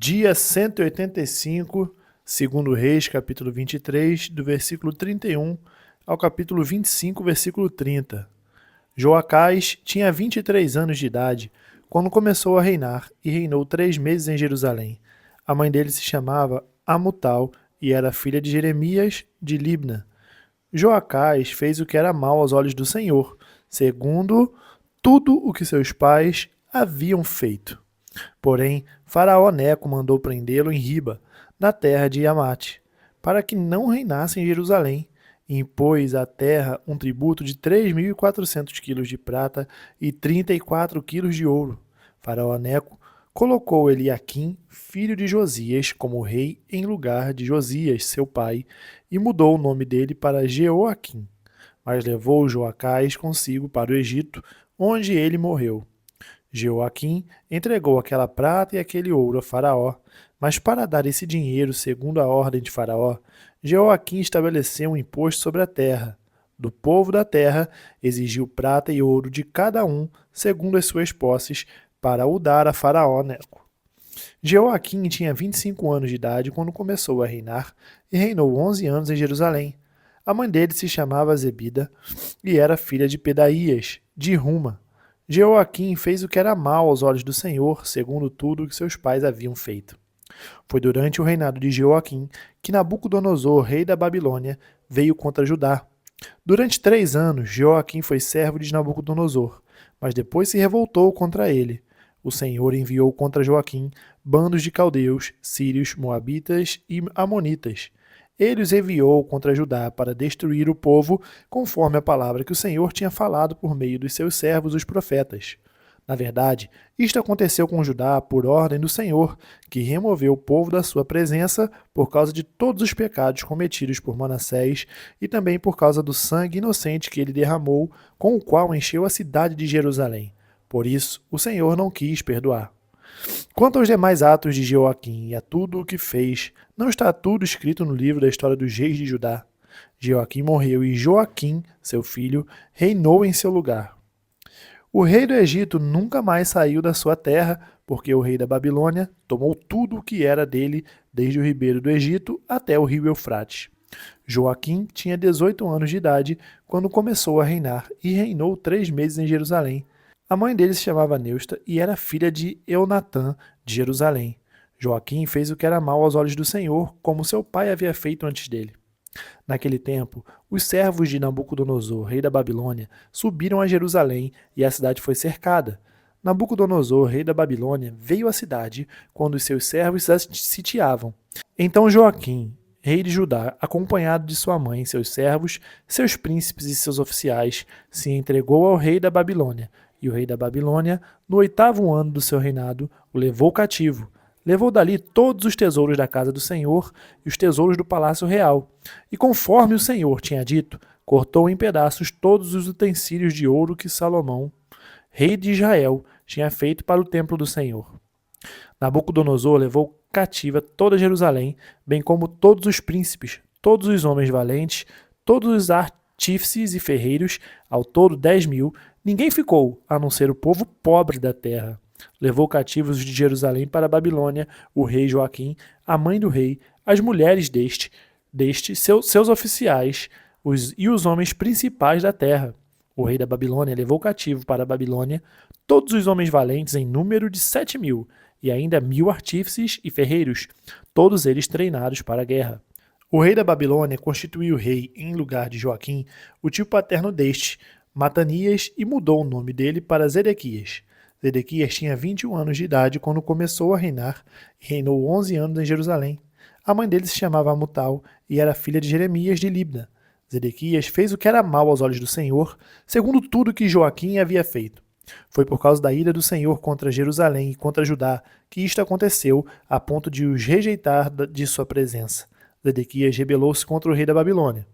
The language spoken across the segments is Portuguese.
Dia 185, segundo Reis, capítulo 23, do versículo 31 ao capítulo 25, versículo 30. Joacás tinha 23 anos de idade quando começou a reinar e reinou 3 meses em Jerusalém. A mãe dele se chamava Amutal e era filha de Jeremias de Libna. Joacás fez o que era mal aos olhos do Senhor, segundo tudo o que seus pais haviam feito. Porém, Faraó Neco mandou prendê-lo em Riba, na terra de Amate, para que não reinasse em Jerusalém, e impôs à terra um tributo de 3.400 quilos de prata e 34 quilos de ouro. Faraó Neco colocou Eliaquim, filho de Josias, como rei em lugar de Josias, seu pai, e mudou o nome dele para Jeoaquim. Mas levou Joacás consigo para o Egito, onde ele morreu. Jeoaquim entregou aquela prata e aquele ouro a Faraó, mas para dar esse dinheiro segundo a ordem de Faraó, Jeoaquim estabeleceu um imposto sobre a terra. Do povo da terra, exigiu prata e ouro de cada um, segundo as suas posses, para o dar a Faraó Neco. Jeoaquim tinha 25 anos de idade quando começou a reinar e reinou 11 anos em Jerusalém. A mãe dele se chamava Zebida e era filha de Pedaías, de Ruma. Jeoaquim fez o que era mal aos olhos do Senhor, segundo tudo o que seus pais haviam feito. Foi durante o reinado de Jeoaquim que Nabucodonosor, rei da Babilônia, veio contra Judá. Durante 3 anos, Jeoaquim foi servo de Nabucodonosor, mas depois se revoltou contra ele. O Senhor enviou contra Joaquim bandos de caldeus, sírios, moabitas e amonitas. Ele os enviou contra Judá para destruir o povo, conforme a palavra que o Senhor tinha falado por meio dos seus servos, os profetas. Na verdade, isto aconteceu com Judá por ordem do Senhor, que removeu o povo da sua presença por causa de todos os pecados cometidos por Manassés e também por causa do sangue inocente que ele derramou, com o qual encheu a cidade de Jerusalém. Por isso, o Senhor não quis perdoar. Quanto aos demais atos de Jeoaquim e a tudo o que fez, não está tudo escrito no livro da história dos reis de Judá. Jeoaquim morreu e Joaquim, seu filho, reinou em seu lugar. O rei do Egito nunca mais saiu da sua terra, porque o rei da Babilônia tomou tudo o que era dele, desde o ribeiro do Egito até o rio Eufrates. Joaquim tinha 18 anos de idade quando começou a reinar e reinou 3 meses em Jerusalém. A mãe dele se chamava Neusta e era filha de Eunatã, de Jerusalém. Joaquim fez o que era mal aos olhos do Senhor, como seu pai havia feito antes dele. Naquele tempo, os servos de Nabucodonosor, rei da Babilônia, subiram a Jerusalém e a cidade foi cercada. Nabucodonosor, rei da Babilônia, veio à cidade quando os seus servos a sitiavam. Então Joaquim, rei de Judá, acompanhado de sua mãe, seus servos, seus príncipes e seus oficiais, se entregou ao rei da Babilônia. E o rei da Babilônia, no 8º ano do seu reinado, o levou cativo. Levou dali todos os tesouros da casa do Senhor e os tesouros do palácio real. E conforme o Senhor tinha dito, cortou em pedaços todos os utensílios de ouro que Salomão, rei de Israel, tinha feito para o templo do Senhor. Nabucodonosor levou cativa toda Jerusalém, bem como todos os príncipes, todos os homens valentes, todos os artífices e ferreiros, ao todo 10.000. Ninguém ficou, a não ser o povo pobre da terra. Levou cativos de Jerusalém para a Babilônia o rei Joaquim, a mãe do rei, as mulheres seus oficiais e os homens principais da terra. O rei da Babilônia levou cativo para a Babilônia todos os homens valentes em número de 7.000, e ainda 1.000 artífices e ferreiros, todos eles treinados para a guerra. O rei da Babilônia constituiu rei, em lugar de Joaquim, o tio paterno deste, Matanias, e mudou o nome dele para Zedequias. Zedequias tinha 21 anos de idade quando começou a reinar e reinou 11 anos em Jerusalém. A mãe dele se chamava Amutal e era filha de Jeremias de Libna. Zedequias fez o que era mal aos olhos do Senhor, segundo tudo que Joaquim havia feito. Foi por causa da ira do Senhor contra Jerusalém e contra Judá que isto aconteceu, a ponto de os rejeitar de sua presença. Zedequias rebelou-se contra o rei da Babilônia.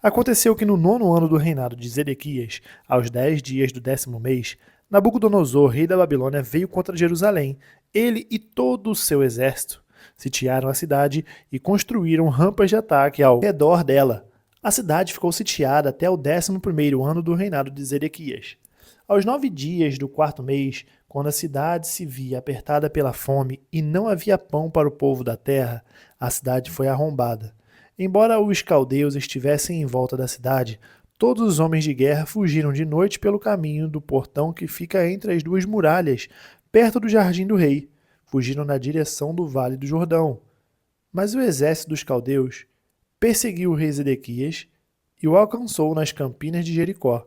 Aconteceu que no 9º ano do reinado de Zedequias, aos 10 dias do 10º mês, Nabucodonosor, rei da Babilônia, veio contra Jerusalém. Ele e todo o seu exército sitiaram a cidade e construíram rampas de ataque ao redor dela. A cidade ficou sitiada até o 11º ano do reinado de Zedequias. Aos 9 dias do 4º mês, Quando a cidade se via apertada pela fome e não havia pão para o povo da terra, a cidade foi arrombada. Embora os caldeus estivessem em volta da cidade, todos os homens de guerra fugiram de noite pelo caminho do portão que fica entre as duas muralhas, perto do jardim do rei. Fugiram na direção do vale do Jordão. Mas o exército dos caldeus perseguiu o rei Zedequias e o alcançou nas campinas de Jericó.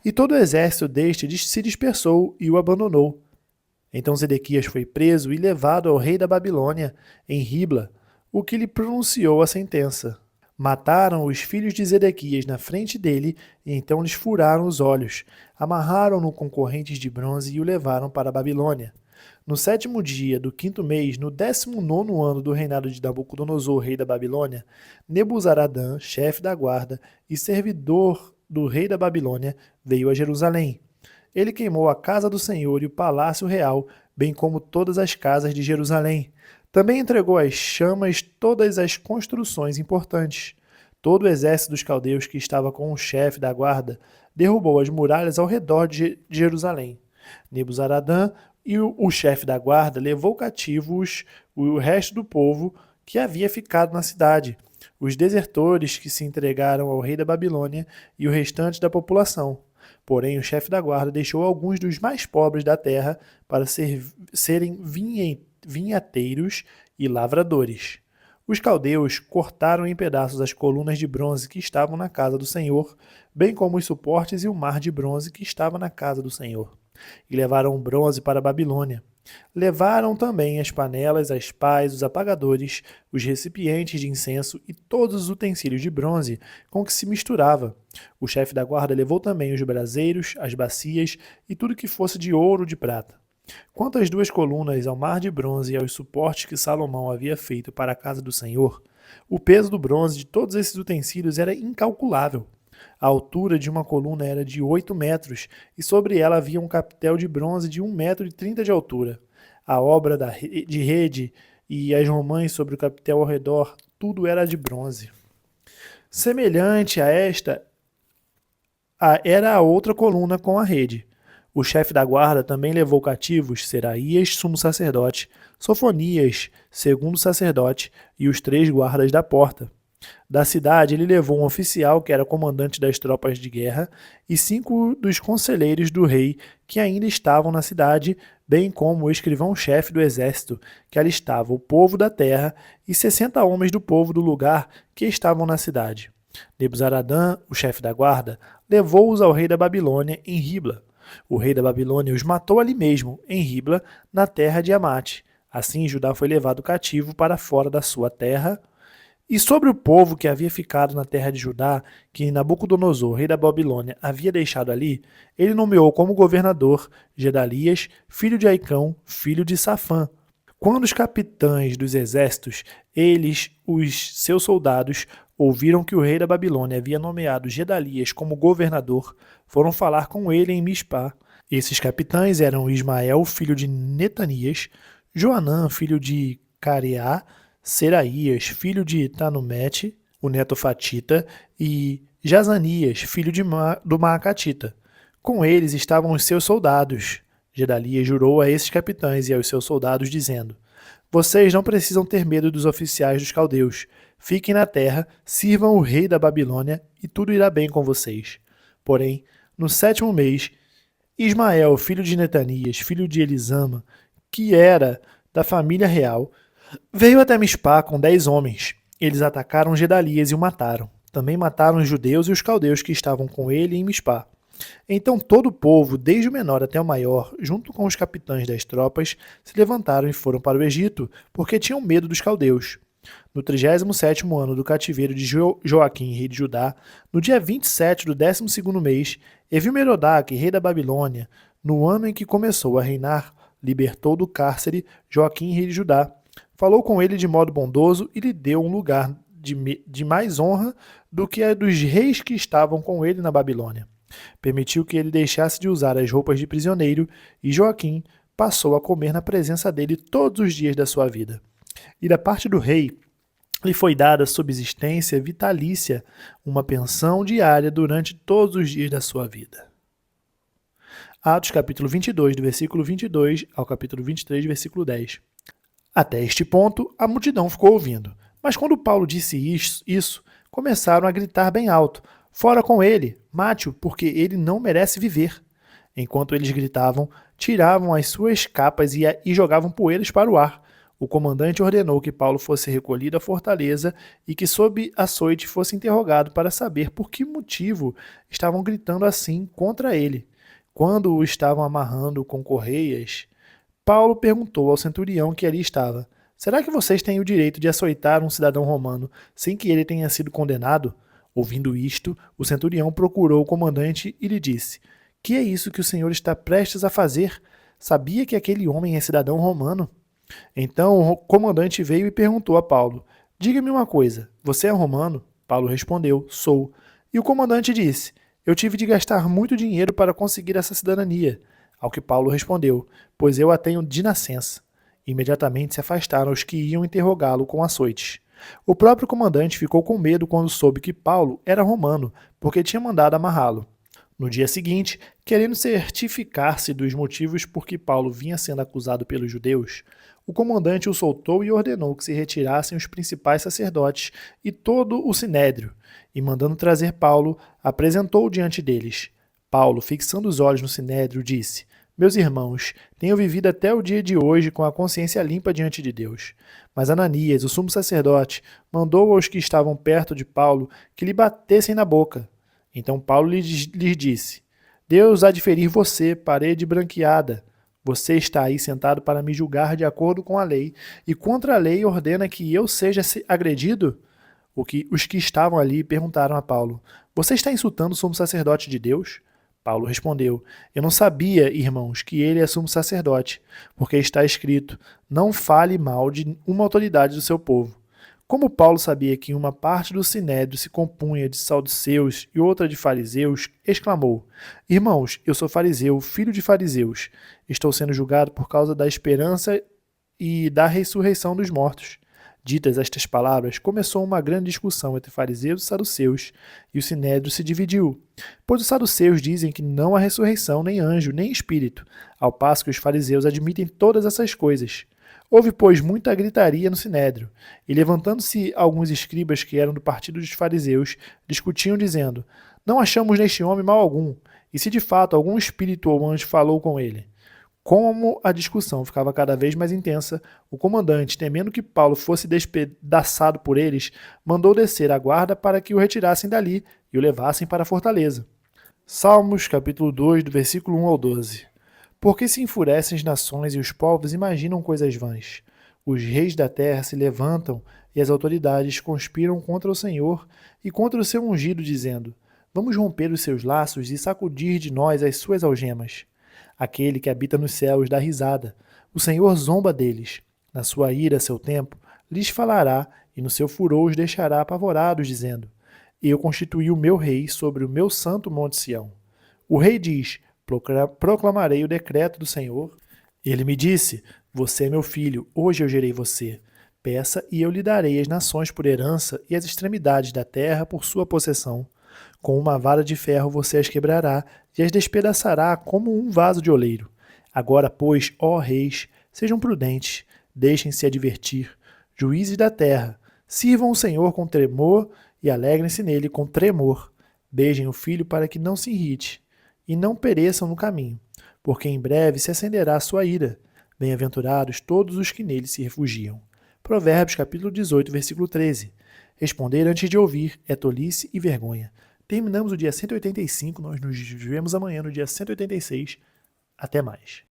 E todo o exército deste se dispersou e o abandonou. Então Zedequias foi preso e levado ao rei da Babilônia, em Ribla, o que lhe pronunciou a sentença. Mataram os filhos de Zedequias na frente dele e então lhes furaram os olhos, amarraram-no com correntes de bronze e o levaram para a Babilônia. No 7º dia do 5º mês, no 19º ano do reinado de Nabucodonosor, rei da Babilônia, Nebuzaradã, chefe da guarda e servidor do rei da Babilônia, veio a Jerusalém. Ele queimou a casa do Senhor e o palácio real, bem como todas as casas de Jerusalém. Também entregou às chamas todas as construções importantes. Todo o exército dos caldeus que estava com o chefe da guarda derrubou as muralhas ao redor de Jerusalém. Nebuzaradã e o chefe da guarda levou cativos o resto do povo que havia ficado na cidade, os desertores que se entregaram ao rei da Babilônia e o restante da população. Porém, o chefe da guarda deixou alguns dos mais pobres da terra para serem vinhateiros e lavradores. Os caldeus cortaram em pedaços as colunas de bronze que estavam na casa do Senhor, bem como os suportes e o mar de bronze que estava na casa do Senhor. E levaram o bronze para a Babilônia. Levaram também as panelas, as pás, os apagadores, os recipientes de incenso e todos os utensílios de bronze com que se misturava. O chefe da guarda levou também os braseiros, as bacias e tudo que fosse de ouro ou de prata. Quanto às duas colunas, ao mar de bronze e aos suportes que Salomão havia feito para a casa do Senhor, o peso do bronze de todos esses utensílios era incalculável. A altura de uma coluna era de 8 metros e sobre ela havia um capitel de bronze de 1,30 m de altura. A obra de rede e as romãs sobre o capitel ao redor, tudo era de bronze. Semelhante a esta era a outra coluna com a rede. O chefe da guarda também levou cativos Seraías, sumo sacerdote, Sofonias, segundo sacerdote, e os 3 guardas da porta. Da cidade, ele levou um oficial que era comandante das tropas de guerra e 5 dos conselheiros do rei que ainda estavam na cidade, bem como o escrivão-chefe do exército, que alistava o povo da terra, e 60 homens do povo do lugar que estavam na cidade. Nebuzaradã, o chefe da guarda, levou-os ao rei da Babilônia em Ribla. O rei da Babilônia os matou ali mesmo, em Ribla, na terra de Amate. Assim, Judá foi levado cativo para fora da sua terra. E sobre o povo que havia ficado na terra de Judá, que Nabucodonosor, rei da Babilônia, havia deixado ali, ele nomeou como governador Gedalias, filho de Aicão, filho de Safã. Quando os capitães dos exércitos, os seus soldados, ouviram que o rei da Babilônia havia nomeado Gedalias como governador, foram falar com ele em Mispá. Esses capitães eram Ismael, filho de Netanias, Joanã, filho de Careá, Seraías, filho de Tanumete, o netofatita, e Jazanias, filho do Maacatita. Com eles estavam os seus soldados. Gedalias jurou a esses capitães e aos seus soldados, dizendo: Vocês não precisam ter medo dos oficiais dos caldeus. Fiquem na terra, sirvam o rei da Babilônia, e tudo irá bem com vocês. Porém, no 7º mês, Ismael, filho de Netanias, filho de Elisama, que era da família real, veio até Mispá com 10 homens. Eles atacaram Gedalias e o mataram. Também mataram os judeus e os caldeus que estavam com ele em Mispá. Então todo o povo, desde o menor até o maior, junto com os capitães das tropas, se levantaram e foram para o Egito, porque tinham medo dos caldeus. No 37º ano do cativeiro de Joaquim, rei de Judá, no dia 27 do 12º mês, Evil-Merodach, rei da Babilônia, no ano em que começou a reinar, libertou do cárcere Joaquim, rei de Judá. Falou com ele de modo bondoso e lhe deu um lugar de mais honra do que a dos reis que estavam com ele na Babilônia. Permitiu que ele deixasse de usar as roupas de prisioneiro e Joaquim passou a comer na presença dele todos os dias da sua vida. E da parte do rei lhe foi dada subsistência vitalícia, uma pensão diária durante todos os dias da sua vida. Atos capítulo 22, do versículo 22 ao capítulo 23, versículo 10. Até este ponto, a multidão ficou ouvindo. Mas quando Paulo disse isso, começaram a gritar bem alto: Fora com ele, mate-o, porque ele não merece viver. Enquanto eles gritavam, tiravam as suas capas e jogavam poeiras para o ar. O comandante ordenou que Paulo fosse recolhido à fortaleza e que, sob açoite, fosse interrogado para saber por que motivo estavam gritando assim contra ele. Quando o estavam amarrando com correias, Paulo perguntou ao centurião que ali estava: Será que vocês têm o direito de açoitar um cidadão romano sem que ele tenha sido condenado? Ouvindo isto, o centurião procurou o comandante e lhe disse: Que é isso que o senhor está prestes a fazer? Sabia que aquele homem é cidadão romano? Então o comandante veio e perguntou a Paulo: Diga-me uma coisa, você é romano? Paulo respondeu: Sou. E o comandante disse: Eu tive de gastar muito dinheiro para conseguir essa cidadania. Ao que Paulo respondeu: Pois eu a tenho de nascença. Imediatamente se afastaram os que iam interrogá-lo com açoites. O próprio comandante ficou com medo quando soube que Paulo era romano, porque tinha mandado amarrá-lo. No dia seguinte, querendo certificar-se dos motivos por que Paulo vinha sendo acusado pelos judeus, o comandante o soltou e ordenou que se retirassem os principais sacerdotes e todo o sinédrio, e mandando trazer Paulo, apresentou-o diante deles. Paulo, fixando os olhos no sinédrio, disse: Meus irmãos, tenho vivido até o dia de hoje com a consciência limpa diante de Deus. Mas Ananias, o sumo sacerdote, mandou aos que estavam perto de Paulo que lhe batessem na boca. Então Paulo lhes disse: Deus há de ferir você, parede branqueada. Você está aí sentado para me julgar de acordo com a lei, e contra a lei ordena que eu seja agredido? Os que estavam ali perguntaram a Paulo: Você está insultando o sumo sacerdote de Deus? Paulo respondeu: Eu não sabia, irmãos, que ele é sumo sacerdote, porque está escrito: Não fale mal de uma autoridade do seu povo. Como Paulo sabia que uma parte do sinédrio se compunha de saduceus e outra de fariseus, exclamou: Irmãos, eu sou fariseu, filho de fariseus. Estou sendo julgado por causa da esperança e da ressurreição dos mortos. Ditas estas palavras, começou uma grande discussão entre fariseus e saduceus, e o sinédrio se dividiu. Pois os saduceus dizem que não há ressurreição, nem anjo, nem espírito, ao passo que os fariseus admitem todas essas coisas. Houve, pois, muita gritaria no sinédrio, e levantando-se alguns escribas que eram do partido dos fariseus, discutiam, dizendo: Não achamos neste homem mal algum, e se de fato algum espírito ou anjo falou com ele. Como a discussão ficava cada vez mais intensa, o comandante, temendo que Paulo fosse despedaçado por eles, mandou descer a guarda para que o retirassem dali e o levassem para a fortaleza. Salmos, capítulo 2, do versículo 1 ao 12. Por que se enfurecem as nações e os povos imaginam coisas vãs? Os reis da terra se levantam e as autoridades conspiram contra o Senhor e contra o seu ungido, dizendo: Vamos romper os seus laços e sacudir de nós as suas algemas. Aquele que habita nos céus dá risada. O Senhor zomba deles. Na sua ira, seu tempo, lhes falará, e no seu furor os deixará apavorados, dizendo: Eu constituí o meu rei sobre o meu santo monte Sião. O rei diz: Proclamarei o decreto do Senhor. Ele me disse: Você é meu filho, hoje eu gerei você. Peça e eu lhe darei as nações por herança e as extremidades da terra por sua possessão. Com uma vara de ferro você as quebrará e as despedaçará como um vaso de oleiro. Agora, pois, ó reis, sejam prudentes, deixem-se advertir. Juízes da terra, sirvam o Senhor com tremor e alegrem-se nele com tremor. Beijem o filho para que não se irrite e não pereçam no caminho, porque em breve se acenderá a sua ira. Bem-aventurados todos os que nele se refugiam. Provérbios capítulo 18, versículo 13. Responder antes de ouvir é tolice e vergonha. Terminamos o dia 185, nós nos vemos amanhã no dia 186. Até mais.